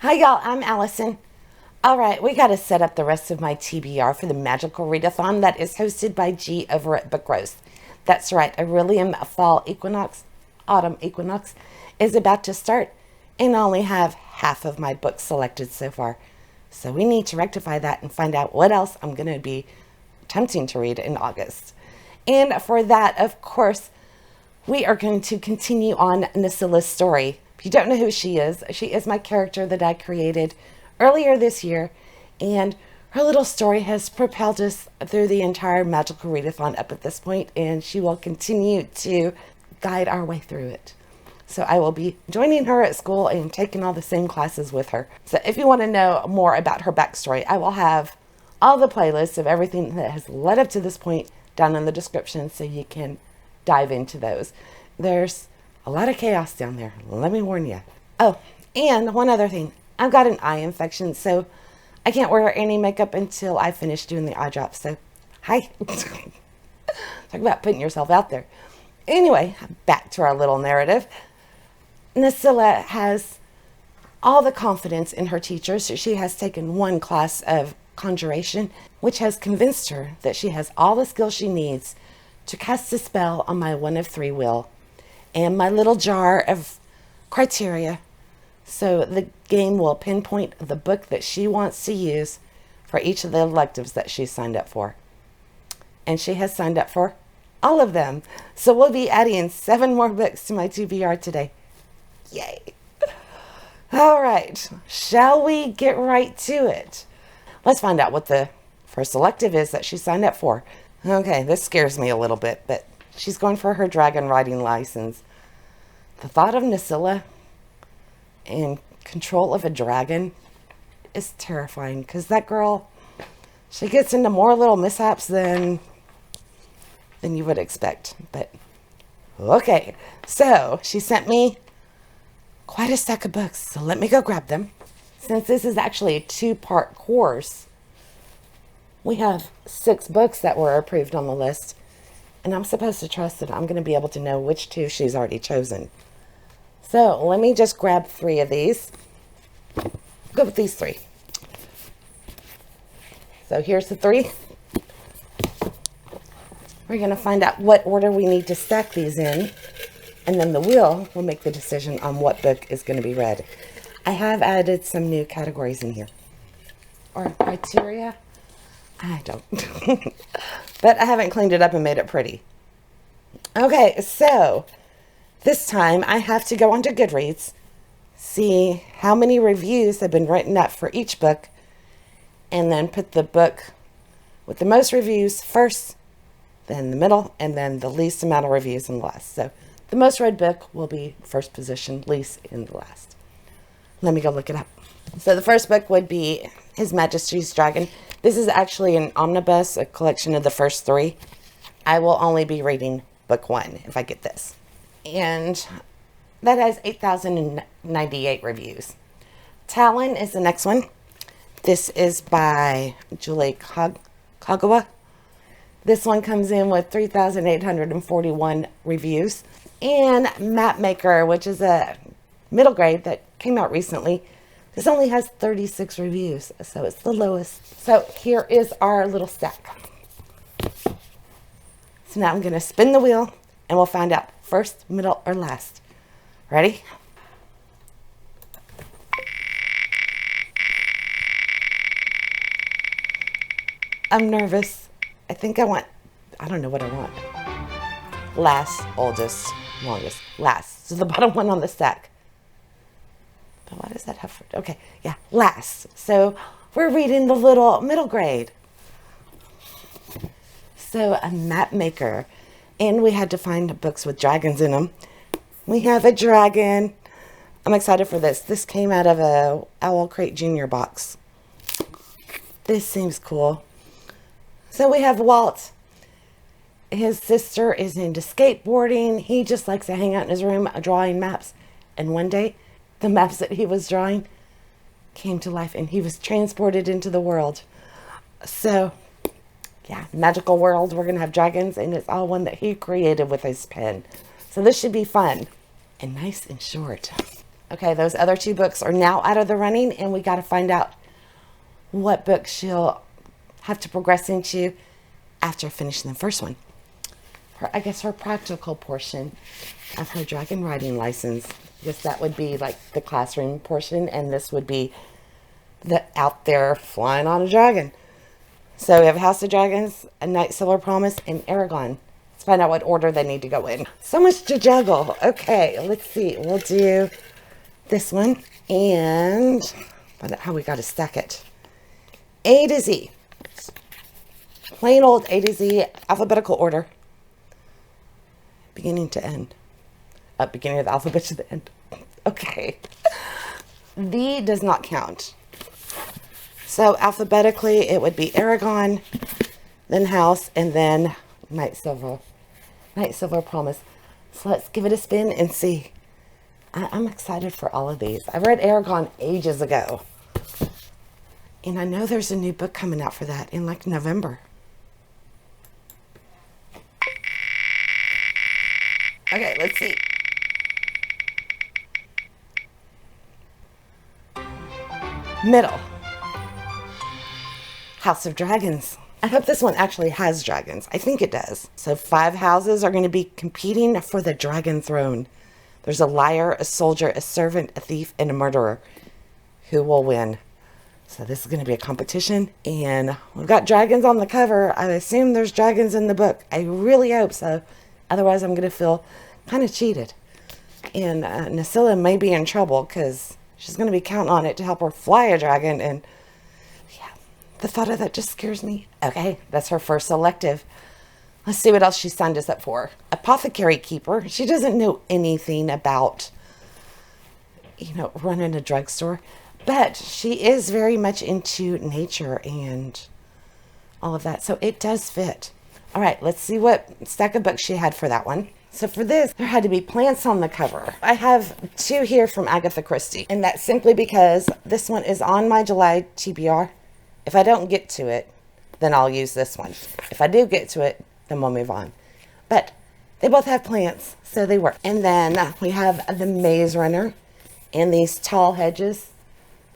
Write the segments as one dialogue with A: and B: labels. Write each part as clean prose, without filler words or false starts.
A: Hi y'all, I'm Allison. Alright, we gotta set up the rest of my TBR for the Magical Readathon that is hosted by G over at Book Roast. That's right, Orilium Fall Equinox, Autumn Equinox is about to start, and I only have half of my books selected so far. So we need to rectify that and find out what else I'm gonna be attempting to read in August. And for that, of course, we are going to continue on Nosilla's story. If you don't know who she is my character that I created earlier this year, and her little story has propelled us through the entire Magical Readathon up at this point, and she will continue to guide our way through it. So I will be joining her at school and taking all the same classes with her. So if you want to know more about her backstory, I will have all the playlists of everything that has led up to this point down in the description so you can dive into those. There's a lot of chaos down there, let me warn you. Oh, and one other thing. I've got an eye infection, so I can't wear any makeup until I finish doing the eye drops. So, hi. Talk about putting yourself out there. Anyway, back to our little narrative. Nosilla has all the confidence in her teachers. She has taken one class of conjuration, which has convinced her that she has all the skills she needs to cast a spell on my 1 of 3 wheel and my little jar of criteria, so the game will pinpoint the book that she wants to use for each of the electives that she's signed up for. And she has signed up for all of them. So we'll be adding 7 more books to my TBR today. Yay! All right, shall we get right to it? Let's find out what the first elective is that she signed up for. Okay, this scares me a little bit, but she's going for her dragon riding license. The thought of Nosilla in control of a dragon is terrifying, because that girl, she gets into more little mishaps than you would expect. But okay, so she sent me quite a stack of books, so let me go grab them. Since this is actually a 2-part course, we have 6 books that were approved on the list, and I'm supposed to trust that I'm going to be able to know which 2 she's already chosen. So let me just grab 3 of these. Go with these 3. So here's the 3. We're going to find out what order we need to stack these in, and then the wheel will make the decision on what book is going to be read. I have added some new categories in here. Or criteria. I don't. But I haven't cleaned it up and made it pretty. Okay, so this time I have to go onto Goodreads, see how many reviews have been written up for each book, and then put the book with the most reviews first, then the middle, and then the least amount of reviews in the last. So the most read book will be first position, least in the last. Let me go look it up. So the first book would be His Majesty's Dragon. This is actually an omnibus, a collection of the first 3. I will only be reading book 1 if I get this. And that has 8,098 reviews. Talon is the next one. This is by Julie Kagawa. This one comes in with 3,841 reviews. And Mapmaker, which is a middle grade that came out recently, this only has 36 reviews, so it's the lowest. So here is our little stack. So now I'm going to spin the wheel, and we'll find out first, middle, or last. Ready? I'm nervous. I think I don't know what I want. Last, oldest, longest, last. So the bottom one on the stack. But why does that have... Okay, yeah, last. So we're reading the little middle grade. So a map maker. And we had to find books with dragons in them. We have a dragon. I'm excited for this. This came out of a Owl Crate Junior box. This seems cool. So we have Walt. His sister is into skateboarding. He just likes to hang out in his room drawing maps. And one day, the maps that he was drawing came to life and he was transported into the world. So, yeah, magical world. We're going to have dragons, and it's all one that he created with his pen. So this should be fun and nice and short. Okay, those other two books are now out of the running, and we got to find out what book she'll have to progress into after finishing the first one. I guess her practical portion of her dragon riding license. I guess that would be like the classroom portion, and this would be the out there flying on a dragon. So we have House of Dragons, A Night Silver Promise, and Aragon. Let's find out what order they need to go in. So much to juggle. Okay, let's see. We'll do this one, and how we got to stack it. A to Z. Plain old A to Z, alphabetical order. Beginning to end. Beginning of the alphabet to the end. Okay. V does not count. So alphabetically, it would be Aragon, then House, and then Night Silver Promise. So let's give it a spin and see. I'm excited for all of these. I read Aragon ages ago. And I know there's a new book coming out for that in like November. Okay, let's see. Middle. House of Dragons. I hope this one actually has dragons. I think it does. So 5 houses are going to be competing for the dragon throne. There's a liar, a soldier, a servant, a thief, and a murderer. Who will win? So this is going to be a competition, and we've got dragons on the cover. I assume there's dragons in the book. I really hope so. Otherwise, I'm going to feel kind of cheated. And Nosilla may be in trouble because she's going to be counting on it to help her fly a dragon, and yeah, the thought of that just scares me. Okay, that's her first elective. Let's see what else she signed us up for. Apothecary Keeper. She doesn't know anything about, running a drugstore, but she is very much into nature and all of that, so it does fit. All right, let's see what stack of books she had for that one. So for this, there had to be plants on the cover. I have 2 here from Agatha Christie, and that's simply because this one is on my July TBR. If I don't get to it, then I'll use this one. If I do get to it, then we'll move on. But they both have plants, so they work. And then we have the Maze Runner and these tall hedges.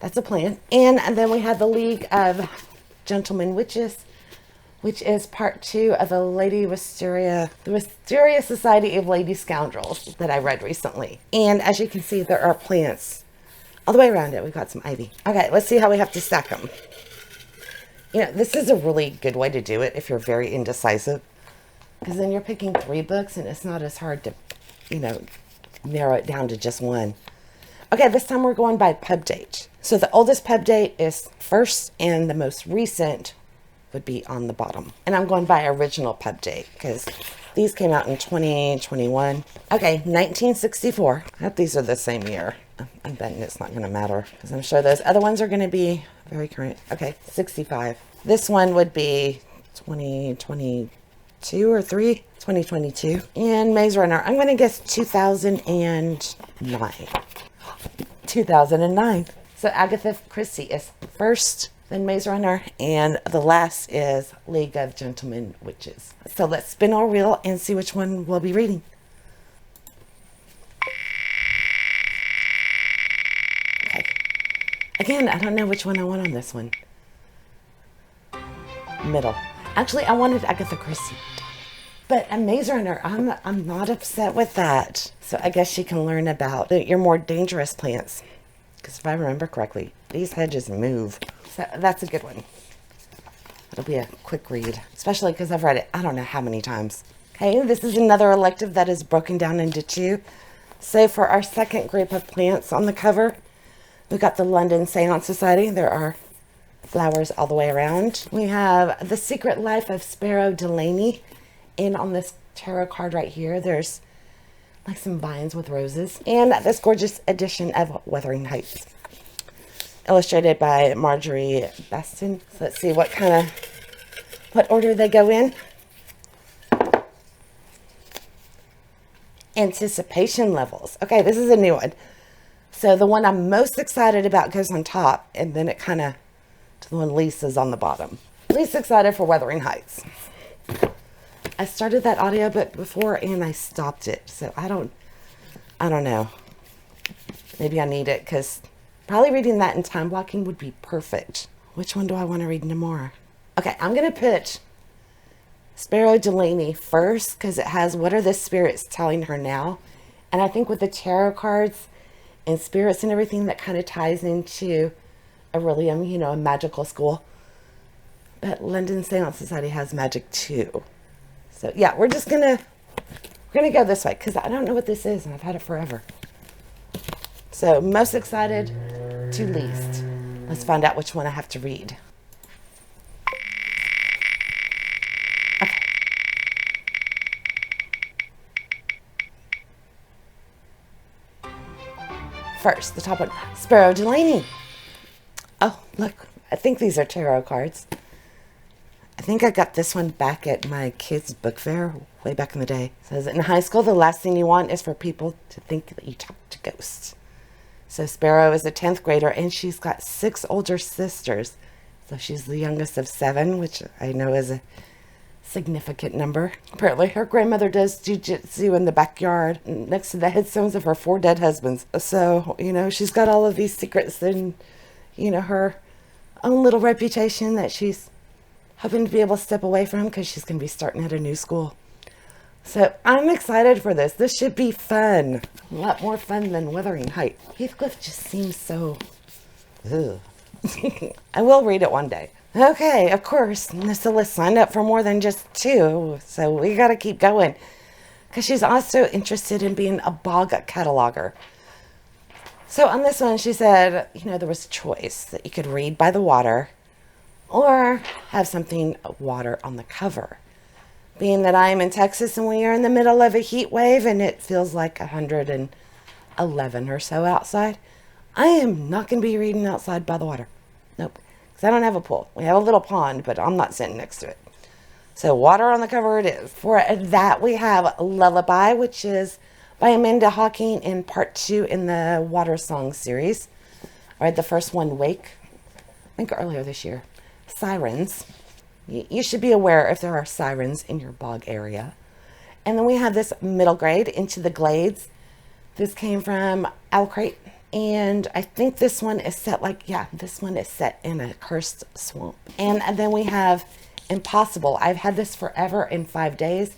A: That's a plant. And then we have the League of Gentlemen Witches, which is part 2 of the the Wisteria Society of Lady Scoundrels that I read recently. And as you can see, there are plants all the way around it. We've got some ivy. Okay, let's see how we have to stack them. This is a really good way to do it if you're very indecisive, because then you're picking 3 books and it's not as hard to, narrow it down to just one. Okay, this time we're going by pub date. So the oldest pub date is first, and the most recent would be on the bottom. And I'm going by original pub date because these came out in 2021. Okay, 1964. I hope these are the same year. I'm betting it's not going to matter because I'm sure those other ones are going to be very current. Okay, 65. This one would be 2022 or 3? 2022. And Maze Runner, I'm going to guess 2009. 2009. So Agatha Christie is first, then Maze Runner, and the last is League of Gentlemen Witches. So let's spin our wheel and see which one we'll be reading. Okay. Again, I don't know which one I want on this one. Middle. Actually, I wanted Agatha Christie. But a Maze Runner, I'm not upset with that. So I guess she can learn about your more dangerous plants. Because if I remember correctly, these hedges move. So that's a good one. It'll be a quick read, especially because I've read it I don't know how many times. Okay, this is another elective that is broken down into 2. So for our second group of plants on the cover, we've got the London Seance Society. There are flowers all the way around. We have The Secret Life of Sparrow Delaney. And on this tarot card right here, there's like some vines with roses. And this gorgeous edition of Wuthering Heights, illustrated by Marjorie Baston. So let's see what order they go in. Anticipation levels. Okay, this is a new one. So the one I'm most excited about goes on top, and then it kind of to the one least is on the bottom. Least excited for Wuthering Heights. I started that audiobook before and I stopped it, so I don't know. Maybe I need it because probably reading that in time blocking would be perfect. Which one do I want to read tomorrow? Okay, I'm going to put Sparrow Delaney first because it has what are the spirits telling her now. And I think with the tarot cards and spirits and everything, that kind of ties into Orilium, you know, a magical school. But London Seance Society has magic too. So yeah, we're gonna go this way because I don't know what this is and I've had it forever. So most excited to least. Let's find out which one I have to read. Okay. First, the top one, Sparrow Delaney. Oh, look, I think these are tarot cards. I think I got this one back at my kids' book fair way back in the day. It says, in high school, the last thing you want is for people to think that you talk to ghosts. So Sparrow is a 10th grader, and she's got 6 older sisters. So she's the youngest of 7, which I know is a significant number. Apparently, her grandmother does jujitsu in the backyard next to the headstones of her 4 dead husbands. So, you know, she's got all of these secrets and, you know, her own little reputation that she's hoping to be able to step away from because she's going to be starting at a new school. So I'm excited for this. This should be fun. A lot more fun than Wuthering Heights. Heathcliff just seems so... Ugh. I will read it one day. Okay, of course, Nosilla signed up for more than just 2, so we got to keep going. Because she's also interested in being a Bog Catolouger. So on this one, she said, you know, there was a choice that you could read by the water or have something water on the cover. Being that I am in Texas and we are in the middle of a heat wave and it feels like 111 or so outside, I am not going to be reading outside by the water. Nope. Because I don't have a pool. We have a little pond, but I'm not sitting next to it. So water on the cover it is. For that, we have Lullaby, which is by Amanda Hawking in part 2 in the Water Song series. I read the first one, Wake, I think earlier this year. Sirens. You should be aware if there are sirens in your bog area. And then we have this middle grade, Into the Glades. This came from Owlcrate. And I think this one is set this one is set in a cursed swamp. And then we have Impossible. I've had this forever in 5 days.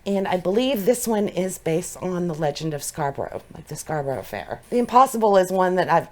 A: And I believe this one is based on the legend of Scarborough, like the Scarborough Fair. The Impossible is one that I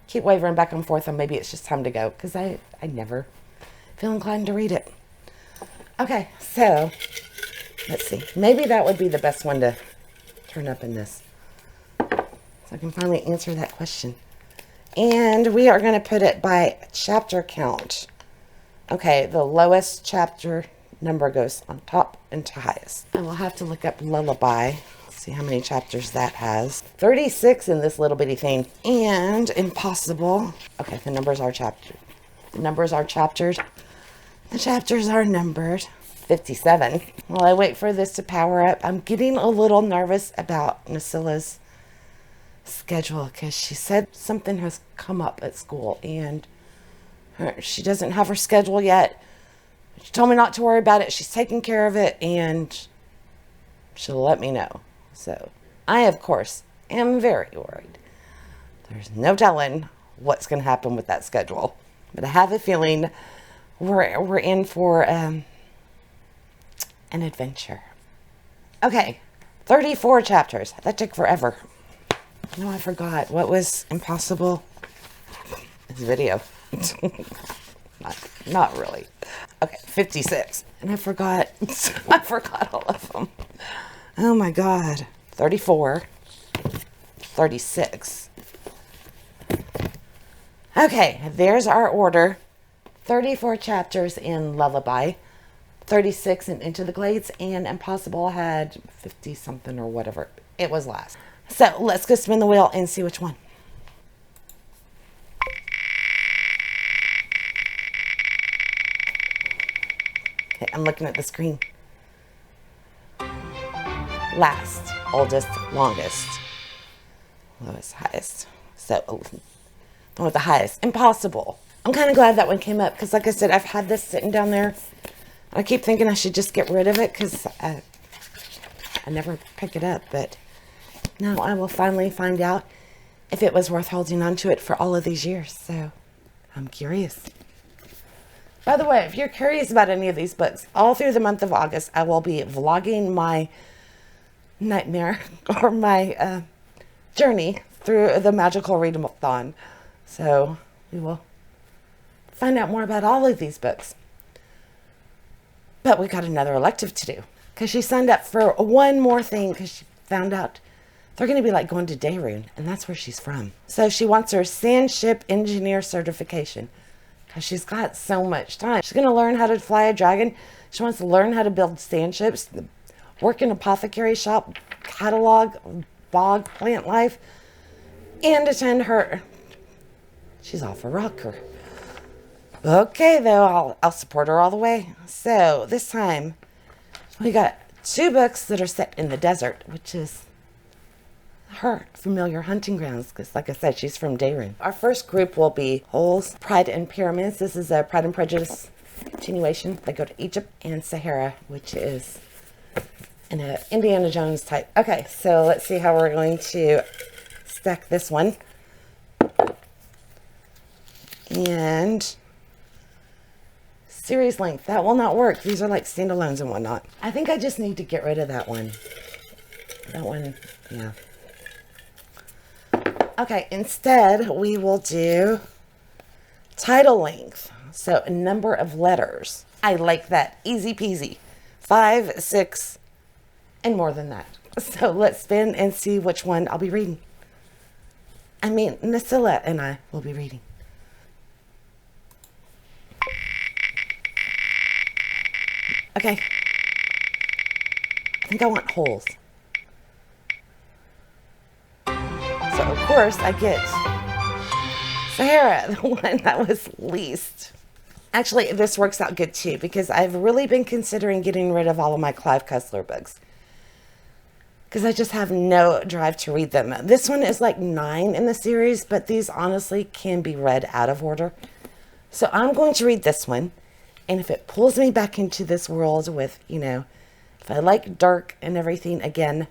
A: keep wavering back and forth on. Maybe it's just time to go because I never feel inclined to read it. Okay, so let's see. Maybe that would be the best one to turn up in this. So I can finally answer that question. And we are going to put it by chapter count. Okay, the lowest chapter number goes on top and to highest. I will have to look up Lullaby. See how many chapters that has. 36 in this little bitty thing. And Impossible. Okay, the numbers are chaptered. The numbers are chaptered. The chapters are numbered. 57. While I wait for this to power up, I'm getting a little nervous about Nosilla's schedule because she said something has come up at school and she doesn't have her schedule yet. She told me not to worry about it. She's taking care of it and she'll let me know. So I, of course, am very worried. There's no telling what's going to happen with that schedule. But I have a feeling we're in for an adventure. Okay, 34 chapters. That took forever. No, I forgot. What was Impossible? It's video. Not really. Okay, 56. And I forgot. I forgot all of them. Oh my God. 34. 36. Okay, there's our order. 34 chapters in Lullaby. 36 in Into the Glades. And Impossible had 50 something or whatever. It was last. So let's go spin the wheel and see which one. Okay, I'm looking at the screen. Last, oldest, longest, lowest, highest. So, the one with the highest, Impossible. I'm kind of glad that one came up because, like I said, I've had this sitting down there. I keep thinking I should just get rid of it because I never pick it up. But now I will finally find out if it was worth holding on to it for all of these years. So I'm curious. By the way, if you're curious about any of these books, all through the month of August, I will be vlogging my nightmare or my journey through the Magical Readathon. So we will find out more about all of these books. But we got another elective to do because she signed up for one more thing because she found out they're going to be like going to Dayrune, and that's where she's from. So she wants her Sandship engineer certification because she's got so much time. She's going to learn how to fly a dragon. She wants to learn how to build sandships, work in apothecary shop, catalog, bog, plant life, and attend her. She's off a rocker. Okay, though, I'll support her all the way. So this time, we got 2 books that are set in the desert, which is her familiar hunting grounds, because like I said, she's from Dayrune. Our first group will be Holes, Pride and Pyramids. This is a Pride and Prejudice continuation. They go to Egypt, and Sahara, which is an Indiana Jones type. Okay, so let's see how we're going to stack this one. And series length, that will not work. These are like standalones and whatnot. I think I just need to get rid of that one. That one, yeah. Okay, instead we will do title length. So a number of letters. I like that. Easy peasy. 5, 6, and more than that. So let's spin and see which one I'll be reading. I mean, Nosilla and I will be reading. Okay. I think I want Holes. So, of course, I get Sahara, the one that was least. Actually, this works out good, too, because I've really been considering getting rid of all of my Clive Cussler books. Because I just have no drive to read them. This one is like 9 in the series, but these honestly can be read out of order. So I'm going to read this one. And if it pulls me back into this world with, you know, if I like dark and everything again,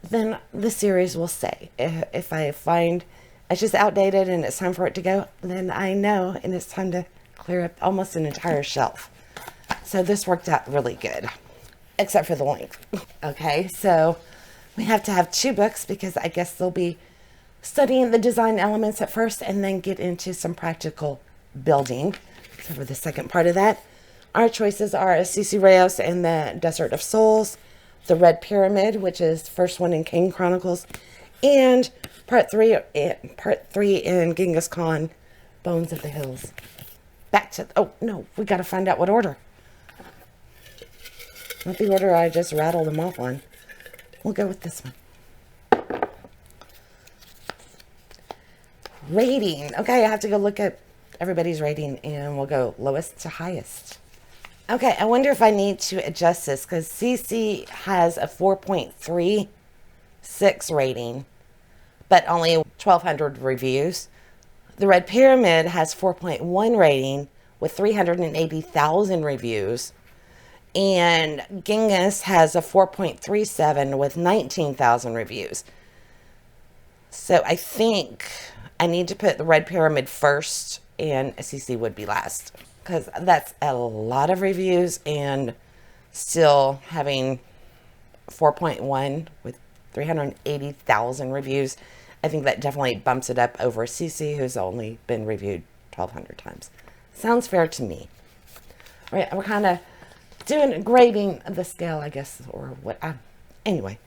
A: then the series will stay. If I find it's just outdated and it's time for it to go, then I know and it's time to clear up almost an entire shelf. So this worked out really good, except for the length. Okay, so we have to have 2 books because I guess they'll be studying the design elements at first and then get into some practical building. So for the second part of that, our choices are Cece Reyes and the Desert of Souls, the Red Pyramid, which is the first one in King Chronicles, and part 3 in Genghis Khan, Bones of the Hills. Back to, oh no, we got to find out what order. Not the order I just rattled them off on. We'll go with this one. Rating. Okay, I have to go look at everybody's rating and we'll go lowest to highest. Okay, I wonder if I need to adjust this because CC has a 4.36 rating, but only 1,200 reviews. The Red Pyramid has 4.1 rating with 380,000 reviews. And Genghis has a 4.37 with 19,000 reviews. So I think I need to put the Red Pyramid first and CC would be last. Because that's a lot of reviews and still having 4.1 with 380,000 reviews. I think that definitely bumps it up over CC, who's only been reviewed 1,200 times. Sounds fair to me. All right, we're kind of doing grading the scale, I guess, or what. Anyway,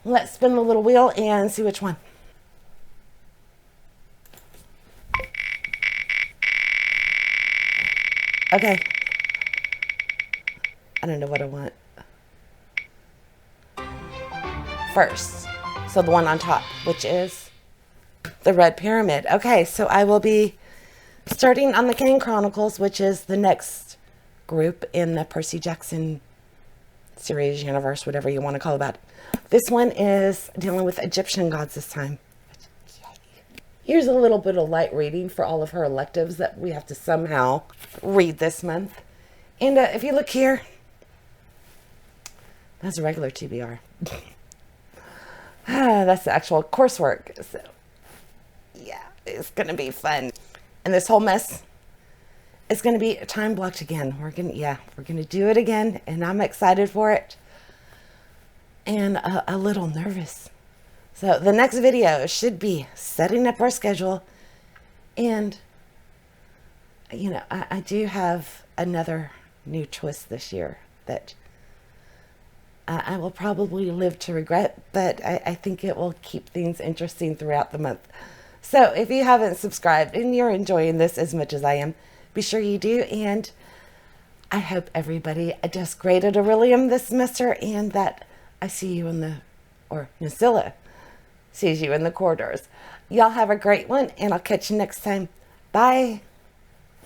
A: let's spin the little wheel and see which one. Okay. I don't know what I want. First. So the one on top, which is the Red Pyramid. Okay, so I will be starting on the King Chronicles, which is the next group in the Percy Jackson series, universe, whatever you want to call it. This one is dealing with Egyptian gods this time. Here's a little bit of light reading for all of her electives that we have to somehow read this month. And if you look here, that's a regular TBR. That's the actual coursework. So Yeah, it's going to be fun. And this whole mess is going to be time blocked again. We're going to do it again, and I'm excited for it and a little nervous. So the next video should be setting up our schedule. And, you know, I do have another new twist this year that I will probably live to regret, but I think it will keep things interesting throughout the month. So if you haven't subscribed and you're enjoying this as much as I am, be sure you do. And I hope everybody does great at Orilium this semester, and that I see you or Nosilla sees you in the corridors. Y'all have a great one, and I'll catch you next time. Bye.